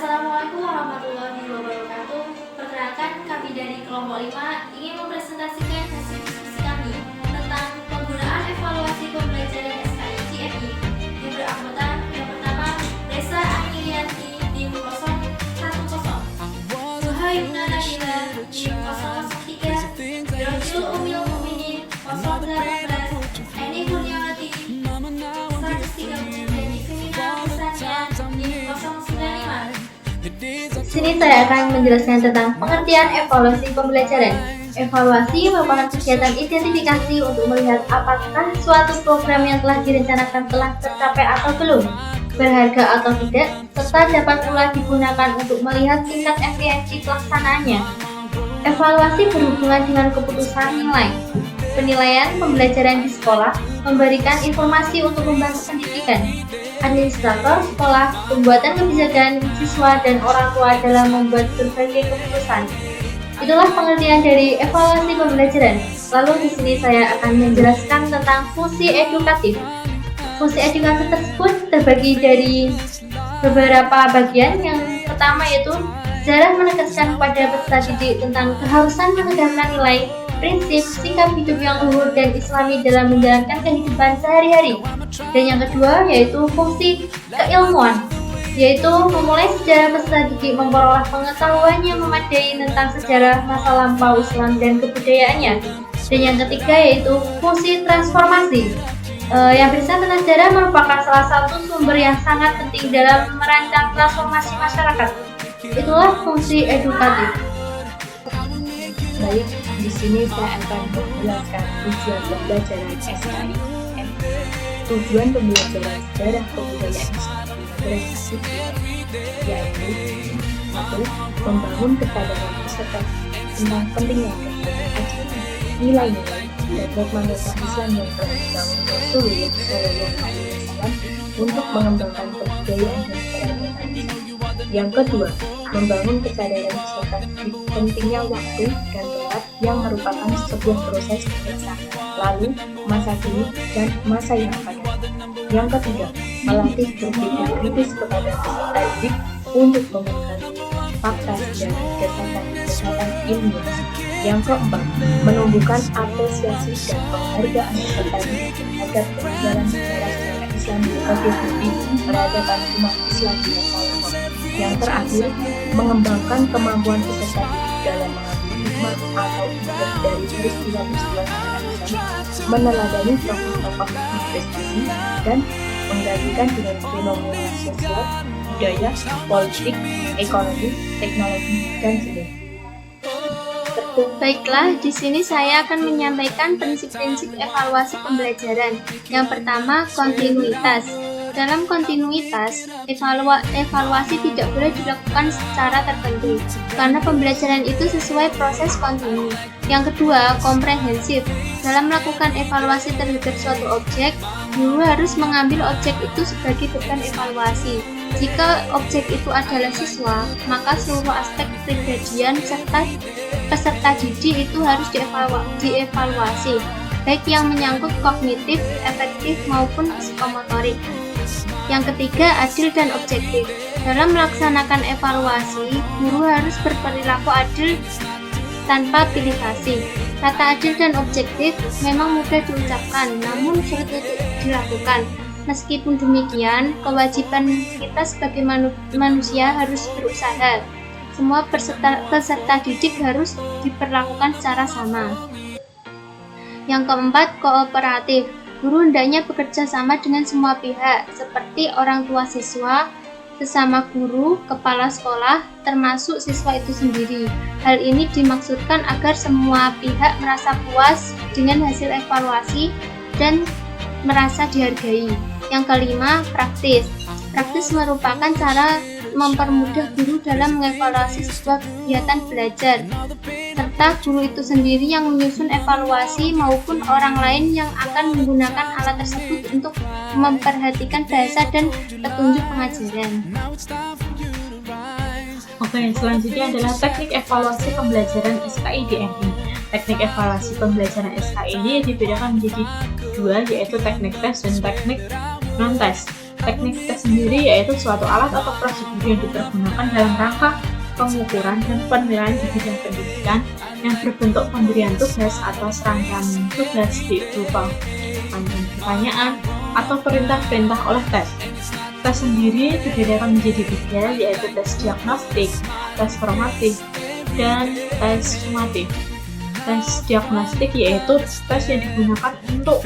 Assalamualaikum warahmatullahi wabarakatuh. Perkenalkan, kami dari kelompok 5 ingin mempresentasikan hasil diskusi kami tentang penggunaan evaluasi pembelajaran SKI yang beranggota yang pertama Reza Anilianti DIM 010, Suhayuna Nabila DIM 003, Rojul Umil Mukminin 018, Eni Kurniawati 130, dan Kriminal Misalnya DIM 095. Di sini saya akan menjelaskan tentang pengertian evaluasi pembelajaran. Evaluasi merupakan kegiatan identifikasi untuk melihat apakah suatu program yang telah direncanakan telah tercapai atau belum, berharga atau tidak, serta dapat pula digunakan untuk melihat tingkat efisiensi pelaksanaannya. Evaluasi berhubungan dengan keputusan nilai. Penilaian pembelajaran di sekolah memberikan informasi untuk membantu pendidikan. Administrator sekolah, pembuatan kebijakan siswa dan orang tua dalam membuat berbagai keputusan. Itulah pengertian dari evaluasi pembelajaran. Lalu di sini saya akan menjelaskan tentang fungsi edukatif. Fungsi edukatif tersebut terbagi dari beberapa bagian. Yang pertama yaitu sejarah menegaskan kepada peserta didik tentang keharusan menegakkan nilai, prinsip, sikap hidup yang luhur dan islami dalam menjalankan kehidupan sehari-hari. Dan yang kedua yaitu fungsi keilmuan, yaitu memulai sejarah peserta didik memperoleh pengetahuan yang memadai tentang sejarah masa lampau Islam dan kebudayaannya. Dan yang ketiga yaitu fungsi transformasi. Yang berisa tentang sejarah merupakan salah satu sumber yang sangat penting dalam merancang transformasi masyarakat. Itulah fungsi edukatif. Baik, di sini saya akan menjelaskan tujuan pembelajaran SKI. Tujuan pembelajaran sejarah kebudayaan Islam berisi yaitu 1. Membangun kesadaran peserta tentang pentingnya mempelajari nilai-nilai dan norma-norma Islam yang telah dibangun Rasulullah SAW untuk mengembangkan kebudayaan dan peradaban Islam. Yang kedua, membangun kesadaran peserta pentingnya waktu dan tempat yang merupakan sebuah proses biasa, lalu masa kini dan masa yang akan datang. Yang ketiga, melatih berpikir kritis kepada peserta didik untuk mengetahui fakta dan dasar-dasar ilmiah. Yang keempat, menumbuhkan apresiasi dan penghargaan peserta didik terhadap peninggalan sejarah Islam sebagai bukti peradaban umat Islam di masa lampau. Yang terakhir, mengembangkan kemampuan peserta didik dalam mengambil hikmah atau ibadah dari peristiwa-peristiwa sejarah Islam, meneladani tokoh-tokoh prestasi, dan menggantikan dengan fenomena sosial, budaya, politik, ekonomi, teknologi, dan seni. Baiklah, di sini saya akan menyampaikan prinsip-prinsip evaluasi pembelajaran. Yang pertama, kontinuitas. Dalam kontinuitas, evaluasi tidak boleh dilakukan secara tertentu, karena pembelajaran itu sesuai proses kontinu. Yang kedua, komprehensif. Dalam melakukan evaluasi terhadap suatu objek, guru harus mengambil objek itu sebagai beban evaluasi. Jika objek itu adalah siswa, maka seluruh aspek kepribadian serta peserta didik itu harus dievaluasi, baik yang menyangkut kognitif, efektif maupun psikomotorik. Yang ketiga, adil dan objektif. Dalam melaksanakan evaluasi, guru harus berperilaku adil tanpa pilih kasih. Kata adil dan objektif memang mudah diucapkan, namun sulit untuk dilakukan. Meskipun demikian, kewajiban kita sebagai manusia harus berusaha. Semua peserta didik harus diperlakukan secara sama. Yang keempat, kooperatif. Guru hendaknya bekerja sama dengan semua pihak, seperti orang tua siswa, sesama guru, kepala sekolah, termasuk siswa itu sendiri. Hal ini dimaksudkan agar semua pihak merasa puas dengan hasil evaluasi dan merasa dihargai. Yang kelima, praktis. Praktis merupakan cara mempermudah guru dalam mengevaluasi sebuah kegiatan belajar, serta guru itu sendiri yang menyusun evaluasi maupun orang lain yang akan menggunakan alat tersebut untuk memperhatikan bahasa dan petunjuk pengajaran. Oke, selanjutnya adalah teknik evaluasi pembelajaran SKI DNI. Teknik evaluasi pembelajaran SKI ini dibedakan menjadi dua, yaitu teknik tes dan teknik non-tes. Teknik tes sendiri yaitu suatu alat atau prosedur yang dipergunakan dalam rangka pengukuran dan penilaian di bidang pendidikan yang berbentuk pemberian tugas atau serangkaian tugas berupa pertanyaan atau perintah-perintah oleh tes. Tes sendiri dibedakan menjadi 3, yaitu tes diagnostik, tes formatif, dan tes sumatif. Tes diagnostik yaitu tes yang digunakan untuk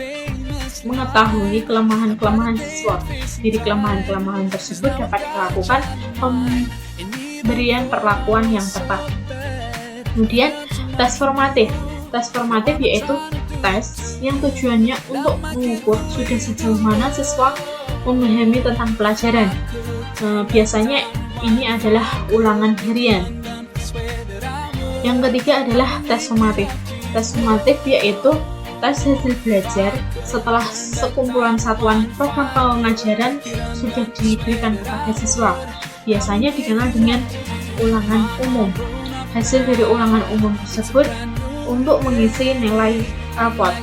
mengetahui kelemahan-kelemahan siswa. Dari kelemahan-kelemahan tersebut dapat dilakukan pemberian perlakuan yang tepat. Kemudian tes formatif. Tes formatif yaitu tes yang tujuannya untuk mengukur sudah sejauh mana siswa memahami tentang pelajaran. Biasanya ini adalah ulangan harian. Yang ketiga adalah tes sumatif. Tes sumatif yaitu tes hasil belajar setelah sekumpulan satuan program pengajaran sudah diberikan kepada siswa. Biasanya dikenal dengan ulangan umum. Hasil dari ulangan umum tersebut untuk mengisi nilai raport.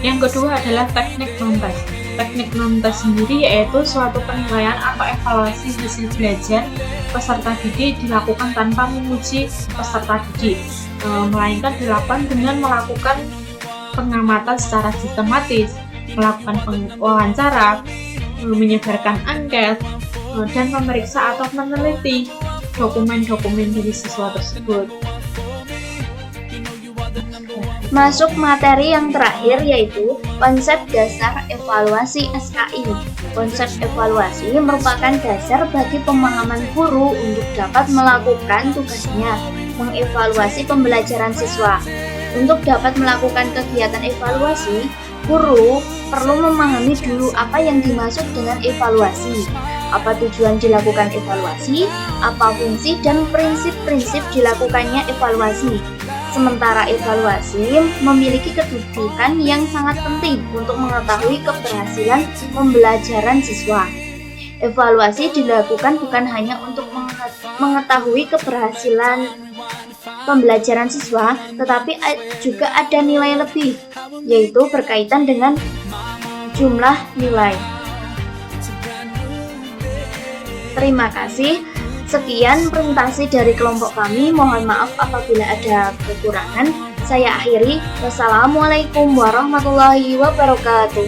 Yang kedua adalah teknik non-tes. Teknik non-tes sendiri yaitu suatu penilaian atau evaluasi hasil belajar peserta didik dilakukan tanpa menguji peserta didik, melainkan dilakukan dengan melakukan pengamatan secara sistematis, melakukan wawancara, menyebarkan angket, dan memeriksa atau meneliti dokumen-dokumen dari siswa tersebut. Masuk materi yang terakhir yaitu konsep dasar evaluasi SKI. Konsep evaluasi merupakan dasar bagi pemahaman guru untuk dapat melakukan tugasnya, mengevaluasi pembelajaran siswa. Untuk dapat melakukan kegiatan evaluasi, guru perlu memahami dulu apa yang dimaksud dengan evaluasi, apa tujuan dilakukan evaluasi, apa fungsi dan prinsip-prinsip dilakukannya evaluasi. Sementara evaluasi memiliki kedudukan yang sangat penting untuk mengetahui keberhasilan pembelajaran siswa. Evaluasi dilakukan bukan hanya untuk mengetahui keberhasilan pembelajaran siswa, tetapi juga ada nilai lebih, yaitu berkaitan dengan jumlah nilai. Terima kasih. Sekian presentasi dari kelompok kami. Mohon maaf apabila ada kekurangan. Saya akhiri. Wassalamualaikum warahmatullahi wabarakatuh.